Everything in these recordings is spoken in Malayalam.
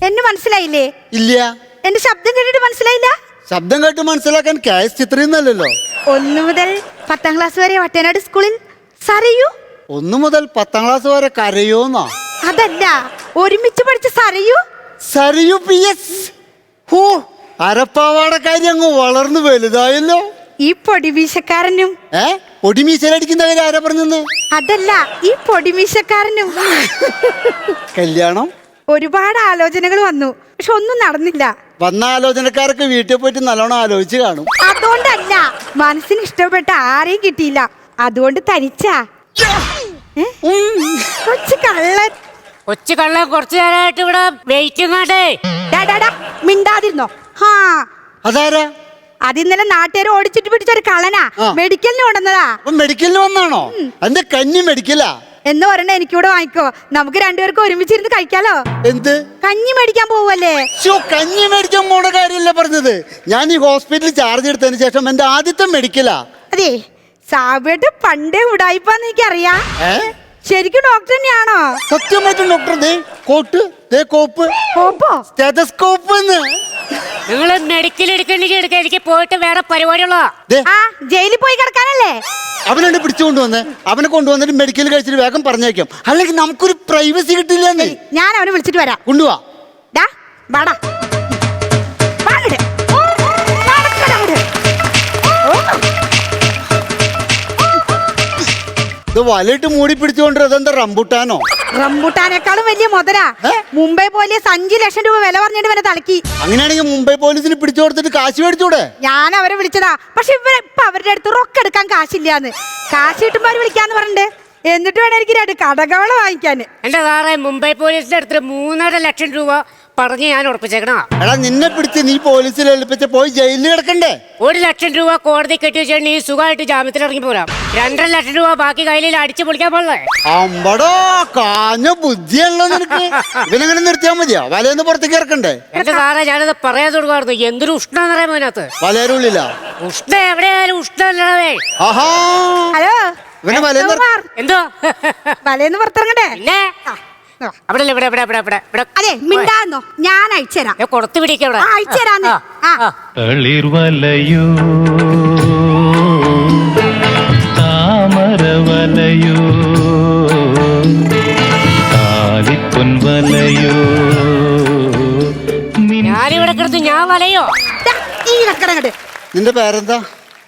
എന്നെ മനസ്സിലായില്ലേ? ഇല്ല. എന്റെ ശബ്ദം കേട്ടിട്ട് മനസ്സിലായില്ല? ശബ്ദം കേട്ട് മനസ്സിലാക്കാൻ KS ചിത്രയൊന്നല്ലല്ലോ. 1 മുതൽ 10ാം ക്ലാസ് വരെ വട്ടേനാട് സ്കൂളിൽ സരയു. 1 മുതൽ 10ാം ക്ലാസ് വരെ കരയോന്നാ? അതല്ല, ഒരുമിച്ച് പഠിച്ച സരയു. സരയു PS. ഹോ, അരപ്പാവാടക്കാരി അങ്ങ് വളർന്നു വലുതായല്ലോ. ഈ പൊടിമീശക്കാരനും. പൊടിമീശലടിക്കുന്നവരെ ആരാ പറഞ്ഞെന്ന്? അതല്ല, ഈ പൊടിമീശക്കാരനും. കല്യാണം ഒരുപാട് ആലോചനകൾ വന്നു, പക്ഷെ ഒന്നും നടന്നില്ല. വന്ന ആലോചനക്കാരൊക്കെ വീട്ടിൽ പോയിട്ട് നല്ലോണം ആലോചിച്ച് കാണും. അതുകൊണ്ടല്ല, മനസ്സിന് ഇഷ്ടപ്പെട്ട ആരെയും കിട്ടിയില്ല, അതുകൊണ്ട് തനിച്ചാ. കൊച്ചു കള്ളൻ. കൊച്ചു കള്ളൻ കുറച്ചു നേരമായിട്ട് ഇവിടെ വെയിറ്റിംഗ്. മിണ്ടാതിരുന്നോ? അതാരാ? അത് ഇന്നലെ നാട്ടുകാർ ഓടിച്ചിട്ട് പിടിച്ചൊരു കള്ളനാ. മെഡിക്കലിന് കൊണ്ടുവന്നതാ. മെഡിക്കലിന് വന്നാണോ? എന്റെ കഞ്ഞി മെഡിക്കലാ എന്ന് പറഞ്ഞ എനിക്കൂടെ വാങ്ങിക്കോ, നമുക്ക് രണ്ടുപേർക്കും ഒരുമിച്ചിരുന്ന് കഴിക്കാലോ. എന്ത്? കഞ്ഞി മേടിക്കാൻ പോവല്ലേ? കഞ്ഞി മേടിക്കാൻ പോണ കാര്യമല്ല പറഞ്ഞത്. ഞാൻ ഈ ഹോസ്പിറ്റലിൽ ചാർജ് എടുത്തതിന് ശേഷം എന്റെ ആദ്യത്തെ മെഡിക്കലാ. അതെ, സാബേട്ട് പണ്ടേ ഉടായിപ്പാന്ന് എനിക്കറിയാം. ശരിക്കും ഡോക്ടർ തന്നെയാണോ? സത്യമായിട്ടും ഡോക്ടർ. കോട്ട്, കോപ്പ്, സ്റ്റെതസ്കോപ്പ്. നിങ്ങള് മെഡിക്കൽ എടുക്കണ്ടെങ്കിൽ എടുക്ക, എനിക്ക് പോയിട്ട് വേറെ പരിപാടിയുള്ള. ജയിലിൽ പോയി കിടക്കാനല്ലേ? അവനെ പിടിച്ചുകൊണ്ടുവന്ന് അവനെ കൊണ്ടുവന്നിട്ട് മെഡിക്കൽ കഴിച്ചിട്ട് വേഗം പറഞ്ഞേക്കാം, അല്ലെങ്കിൽ നമുക്കൊരു പ്രൈവസി കിട്ടില്ല. ഞാൻ അവനെ വിളിച്ചിട്ട് വരാം. കൊണ്ടുപോവാ. വലയിട്ട് മൂടി പിടിച്ചുകൊണ്ട് അതെന്താ റംബുട്ടാനോ? റംബുട്ടാനേക്കാളും വലിയ മുതലാ. മുംബൈ പോലെ 5 ലക്ഷം രൂപ വില പറഞ്ഞിട്ട് വരെ തലക്കി. അങ്ങനെയാണെങ്കിൽ മുംബൈ പോലീസിന് പിടിച്ചു കൊടുത്തിട്ട് കാശ് മേടിച്ചൂടെ? ഞാൻ അവരെ വിളിച്ചതാ, പക്ഷെ ഇപ്പൊ അവരുടെ അടുത്ത് റൊക്ക എടുക്കാൻ കാശില്ലാന്ന്. കാശ് കിട്ടുമ്പോ അവര് വിളിക്കാന്ന് പറഞ്ഞിട്ട്, എന്നിട്ട് വേണം എനിക്ക് 2 കടകള വാങ്ങിക്കാൻ. എന്റെ സാറേ, മുംബൈ പോലീസിന്റെ അടുത്ത് 3.5 ലക്ഷം രൂപ പറഞ്ഞ് ഞാൻ ഉറപ്പിച്ചേക്കണ. എടാ, നിന്നെ പിടിച്ച് നീ പോലീസിൽ ഏൽപ്പിച്ച പോയി ജയിലിൽ കിടക്കണ്ടേ? 1 ലക്ഷം രൂപ കോടതി കെട്ടി വെച്ചാൽ നീ സുഖമായിട്ട് ജാമ്യത്തിൽ ഇറങ്ങി പോരാം. 2.5 ലക്ഷം രൂപ ബാക്കി കയ്യിൽ അടിച്ചു പൊളിക്കാൻ പോളേ. അമ്പടോ, കാഞ്ഞ ബുദ്ധിയല്ലോ നിനക്ക്. ഇവനെങ്ങനെ നിർത്തിയാ മതിയോ? വലയെന്ന് പുറത്തേക്ക് ഇറക്കണ്ടേ? എന്റെ സാറേ, ഞാനത് പറയാൻ തുടങ്ങായിരുന്നു. എന്തൊരു ഉഷ്ണെന്ന് പറയാൻ അതിനകത്ത്. വലയരുള്ളില്ല ഉഷ്ണ എവിടെയായാലും ഉഷ്ണല്ലേ. ഹലോ, എന്തോ വലയെന്ന് പുറത്തിറങ്ങണ്ടേ? അവിടെ അതെ, മിണ്ടാന്നോ? ഞാൻ അയച്ചുതരാം. കൊടുത്തു പിടിക്കവിടെ അയച്ചുതരാന്ന്. തളിർവലയോ താമരവലയോ കാലിപ്പൊൻവലയോ. ഞാനിവിടെ കിടന്നു ഞാൻ വലയോ? നിന്റെ പേരെന്താ?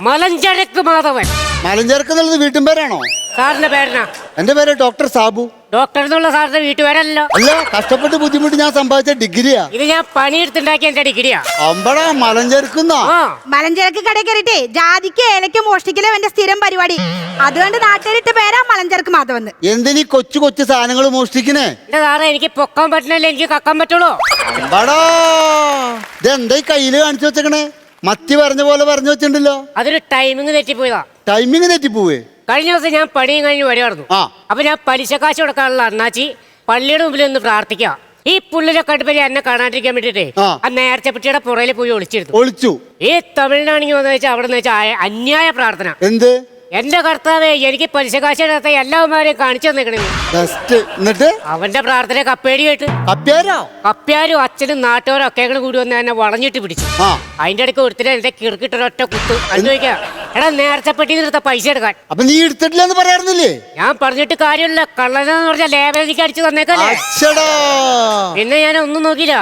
മലഞ്ചരക്ക് മാധവൻ. മലഞ്ചരക്ക് എന്നുള്ളത് വീട്ടും പേരാണോ? സാറിന്റെ പേരെന്നാ? എന്റെ പേര് ഡോക്ടർ സാബു. ഡോക്ടർ എന്നുള്ള സാറിന്റെ വീട്ടുപേരല്ലോ. അല്ല, കഷ്ടപ്പെട്ട് ബുദ്ധിമുട്ട് ഞാൻ സമ്പാദിച്ച ഡിഗ്രിയാ. ഇത് ഞാൻ പണിയെടുത്തുണ്ടാക്കിയ എന്റെ ഡിഗ്രിയാ. അമ്പടാ, മലഞ്ചരക്കുന്ന. മലഞ്ചരക്ക് കടയിൽ കയറിട്ടേ ജാതിക്ക് ഏലയ്ക്ക് മോഷ്ടിക്കലോ എന്റെ സ്ഥിരം പരിപാടി. അതുകൊണ്ട് നാട്ടുകാരിട്ട് പേരാ മലഞ്ചരക്ക് മാധവൻ. എന്തിനീ കൊച്ചു കൊച്ചു സാധനങ്ങൾ മോഷ്ടിക്കണേ? എന്റെ സാറേ, എനിക്ക് പൊക്കാൻ പറ്റണല്ലേ, എനിക്ക് കക്കാൻ പറ്റുള്ളൂ. അമ്പടാ, ഇതെന്താ കയ്യില് കാണിച്ചു വെച്ചേക്കണേ? മത്തി പറഞ്ഞ പോലെ പറഞ്ഞു വെച്ചിട്ടുണ്ടല്ലോ. അതൊരു ടൈമിങ് തെറ്റിപ്പോയതാ. ടൈമിങ് തെറ്റിപ്പോവേ? കഴിഞ്ഞ ദിവസം ഞാൻ പണിയും കഴിഞ്ഞ് വരുമായിരുന്നു. അപ്പൊ ഞാൻ പലിശ കാശ് കൊടുക്കാനുള്ള അണ്ണാച്ചി പള്ളിയുടെ മുമ്പിൽ ഒന്ന് പ്രാർത്ഥിക്കാം. ഈ പുള്ളിനെ കടുപ്പരി എന്നെ കാണാണ്ടിരിക്കാൻ വേണ്ടിട്ടേ ആ നേർച്ച പെട്ടിയുടെ പുറയിൽ പോയി ഒളിച്ചു. ഈ തമിഴ്നാണെങ്കിൽ വന്നു വെച്ചാൽ അവിടെ നിന്ന് വെച്ചാൽ അന്യായ പ്രാർത്ഥന. എന്ത്? എന്റെ കർത്താവേ, എനിക്ക് പലിശ കാശ് എടുത്ത എല്ലാവന്മാരെയും കാണിച്ചു തന്നേക്കണേ. എന്നിട്ട് അവന്റെ പ്രാർത്ഥന കപ്പേടി കേട്ട് കപ്പ്യാരും അച്ഛനും നാട്ടുകാരും ഒക്കെ കൂടി വന്ന് എന്നെ വളഞ്ഞിട്ട് പിടിച്ചു. അതിന്റെ ഇടയ്ക്ക് ഒരുത്തിന് എന്റെ കിറുക്കിട്ടൊരൊറ്റ കുത്ത്. ചോദിക്കാ, എടാ നേർച്ചപ്പെട്ടി നിർത്ത പൈസ എടുക്കാൻ. അപ്പൊ നീ എടുത്തിട്ടില്ലെന്ന് പറയാറുന്നില്ലേ? ഞാൻ പറഞ്ഞിട്ട് കാര്യമില്ല, കള്ളനെന്ന് പറഞ്ഞ ലേബൽ എനിക്ക് അടിച്ചു തന്നേക്കല്ലേ. പിന്നെ ഞാൻ ഒന്നും നോക്കില്ല,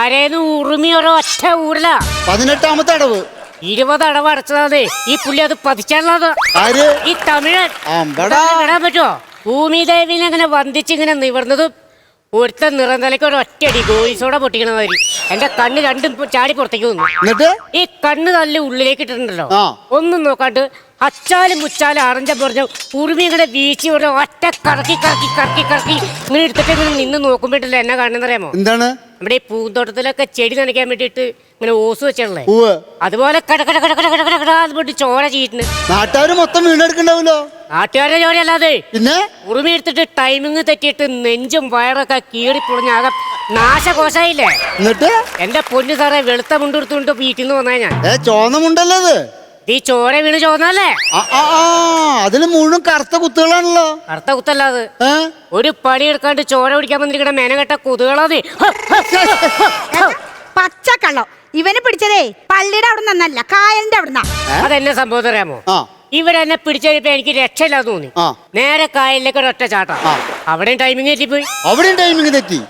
ആരേന്ന് ഉറുമി ഓരോ ഒറ്റ ഊരല. 18ാമത്തെ അടവ് 20 അടവ് അടച്ചതാണേ. ഈ പുള്ളി അത് പതിച്ചുള്ളത്. ഈ തമിഴൻ ഇടാൻ പറ്റുമോ? ഭൂമി ദേവിനെ അങ്ങനെ വന്ദിച്ചിങ്ങനെ നിവർന്നതും ഒരുത്ത നിറന്തലയ്ക്ക് ഒരു ഒറ്റയടി ഗോയിസോടെ പൊട്ടിക്കണ മാതിരി എന്റെ കണ്ണ് രണ്ടും ചാടി പുറത്തേക്ക് വന്നു. ഈ കണ്ണ് തല്ലി ഉള്ളിലേക്ക് ഇട്ടിട്ടുണ്ടല്ലോ, ഒന്നും നോക്കാണ്ട് അച്ചാലും മുച്ചാലും അറഞ്ച പറഞ്ഞ ഉറുമി ഇങ്ങനെ വീശി ഒരു ഒറ്റ കറക്കി ഇങ്ങനെ എടുത്തിട്ട് ഇങ്ങനെ നിന്ന് നോക്കുമ്പോട്ടില്ല എന്നെ കാണുന്നറിയാമോ? എന്താണ്? നമ്മുടെ ഈ പൂന്തോട്ടത്തിലൊക്കെ ചെടി നനയ്ക്കാൻ വേണ്ടിട്ട് ഇങ്ങനെ ഓസ് വെച്ചല്ലേ, അതുപോലെ കടകട ചോര ചീറ്റിന്. നാട്ടുകാര് മൊത്തം വീണെടുക്കണ്ടാവല്ലോ. നാട്ടുകാരുടെ ജോലി അല്ലാതെ പിന്നെ ഉറുമി എടുത്തിട്ട് ടൈമിങ് തെറ്റിയിട്ട് നെഞ്ചും വയറൊക്കെ കീറി പൊളിഞ്ഞാകെ നാശകോശായില്ലേ. എന്നിട്ട് എന്റെ പൊന്നു സാറേ, വെളുത്ത മുണ്ടെടുത്തുകൊണ്ട് വീട്ടിൽ നിന്ന് വന്നാ ഞാൻ. ചോന്നമുണ്ടല്ലോ. ഈ ചോര വീണ് ചോന്നല്ലേ? അതില് മുഴുവൻ കറുത്ത കുത്തുകളാണല്ലോ. കറുത്ത കുത്തല്ലാത് ഒരു പണി എടുക്കാണ്ട് ചോര പിടിക്കാൻ വന്നിരിക്കണ മെനകെട്ട കുതുകളാത്. പച്ചക്കള്ളം. ഇവനെ പിടിച്ചതേ പള്ളിയുടെ അവിടെ നിന്നല്ല, കായലിന്റെ അവിടുന്ന. അതെന്നെ സംഭവം അറിയാമോ? ഇവരെന്നെ പിടിച്ചപ്പോ എനിക്ക് രക്ഷയില്ലാന്ന് തോന്നി. നേരെ കായലിലേക്ക് ഒരൊറ്റ ചാട്ടം. അവിടെയും ടൈമിങ് തെറ്റിപ്പോയി.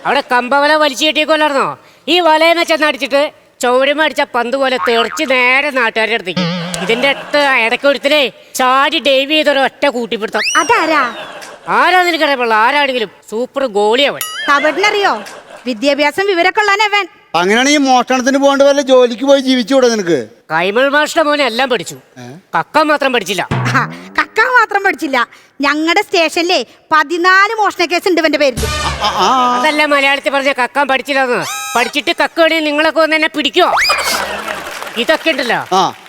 അവിടെ കമ്പവല വലിച്ചു കെട്ടിയേക്കോലായിരുന്നോ? ഈ വലയെന്ന് ചെന്നടിച്ചിട്ട് ചൗരമ അടിച്ച പന്ത് പോലെ തെറിച്ച് നേരെ നാട്ടുകാരുടെ അടുത്തേക്ക്. ഇതിന്റെ അടുത്ത് ഇടയ്ക്ക് ഒരുത്തിനെ ചാടി ഡൈവ് ചെയ്തൊരു ഒറ്റ കൂട്ടിപ്പിടുത്തം. അതാരാ? ആരാന്ന് എനിക്കറിയാം. ആരാണെങ്കിലും സൂപ്പർ ഗോളിയവൻ. കബഡിനറിയോ? വിദ്യാഭ്യാസം വിവരമൊക്കെ ഉള്ളവൻ. അങ്ങനെയാണെങ്കിൽ മോഷണത്തിന് പോകേണ്ട വല്ല ജോലിക്ക് പോയി ജീവിച്ചുകൂടെ നിനക്ക്? കൈമൾ മാഷ്ട മോനെ എല്ലാം പഠിച്ചു, കക്ക മാത്രം പഠിച്ചില്ല. കക്ക മാത്രം പഠിച്ചില്ല. ഞങ്ങളുടെ സ്റ്റേഷനിലെ 14 മോഷണ കേസ് ഉണ്ട് ഇവന്റെ പേരിൽ. അതല്ല മലയാളത്തിൽ പറഞ്ഞ കക്കാൻ പഠിച്ചില്ലെന്ന്. പഠിച്ചിട്ട് കക്ക വേണേ നിങ്ങളൊക്കെ ഒന്ന് എന്നെ പിടിക്കോ? ഇതൊക്കെ ഉണ്ടല്ലോ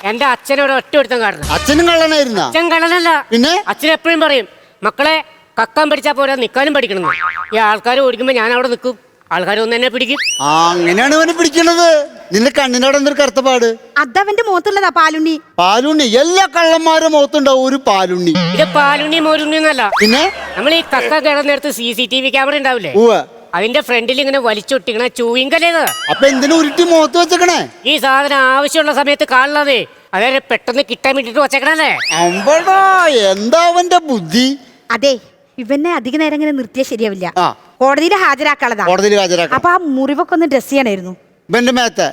എന്റെ അച്ഛനോട് ഒറ്റ ഒരുത്തം കാണണം. അച്ഛനും കള്ളനായിരുന്ന? അച്ഛൻ കള്ളനല്ല. പിന്നെ അച്ഛൻ എപ്പോഴും പറയും, മക്കളെ കക്കാൻ പഠിച്ചാ പോരാ, നിക്കാനും പഠിക്കണം. ഈ ആൾക്കാർ ഓടിക്കുമ്പോ ഞാൻ അവിടെ നിൽക്കും, ആൾക്കാർ ഒന്ന് എന്നെ പിടിക്കും. അങ്ങനെയാണ് ഇവനെ പിടിക്കണത്. നിന്റെ കണ്ണിനോട് എന്തൊരു കറുത്തപ്പാട്? അതവന്റെ മുഖത്തുള്ളതാ പാലുണ്ണി. പാലുണ്ണി? എല്ലാ കള്ളന്മാരുടെ മുഖത്തുണ്ടാവും ഒരു പാലുണ്ണി. ഇത് പാലുണ്ണി മോരുണ്ണി എന്നല്ല. പിന്നെ നമ്മൾ ഈ കക്ക കിടന്നിടത്ത് CCTV ക്യാമറ ഉണ്ടാവില്ലേ, അതിന്റെ ഫ്രണ്ടിൽ ഇങ്ങനെ വലിച്ചൊട്ടിക്കണ ചൂയിങ്കലേത്. അപ്പൊ എന്തിനു ഉരുട്ടി മുഖത്ത് വെച്ചേക്കണേ? ഈ സാധനം ആവശ്യമുള്ള സമയത്ത് കാണുന്നതേ, അതായത് പെട്ടെന്ന് കിട്ടാൻ വേണ്ടിട്ട് വെച്ചേക്കണല്ലേ. അമ്പടാ, എന്താ അവന്റെ ബുദ്ധി? അതെ, ഇവനെ അധിക നേരം ഇങ്ങനെ നിർത്തിയാൽ ശരിയാവില്ല. കോടതിയിൽ ഹാജരാക്കാളതാ. അപ്പൊ ആ മുറിവൊക്കെ ഒന്ന് ഡ്രസ് ചെയ്യണായിരുന്നു ഇവന്റെ മേത്തെ.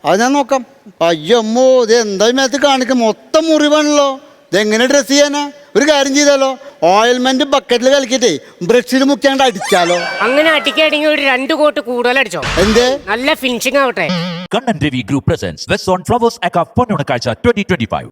അത് ഞാൻ നോക്കാം. അയ്യമ്മോ, ഇത് എന്താ മേത്ത് കാണിക്കും? മൊത്തം മുറിവാണല്ലോ. ഇതെങ്ങനെ ഡ്രസ് ചെയ്യാനാ? ഒരു കാര്യം ചെയ്താലോ, ഓയിൽമെന്റ് ബക്കറ്റിൽ കലക്കിട്ടേ ബ്രഷിൽ മുക്കിയാണ്ട് അടിച്ചാലോ? അങ്ങനെ അടിക്കണെങ്കിൽ ഒരു 2 കോട്ട് കൂടുതൽ അടിച്ചോ. എന്തേ? നല്ല ഫിനിഷിംഗ് ആവട്ടെ. Kannan Devi Group presents West on Flowers Aka Ponnonakazha 2025.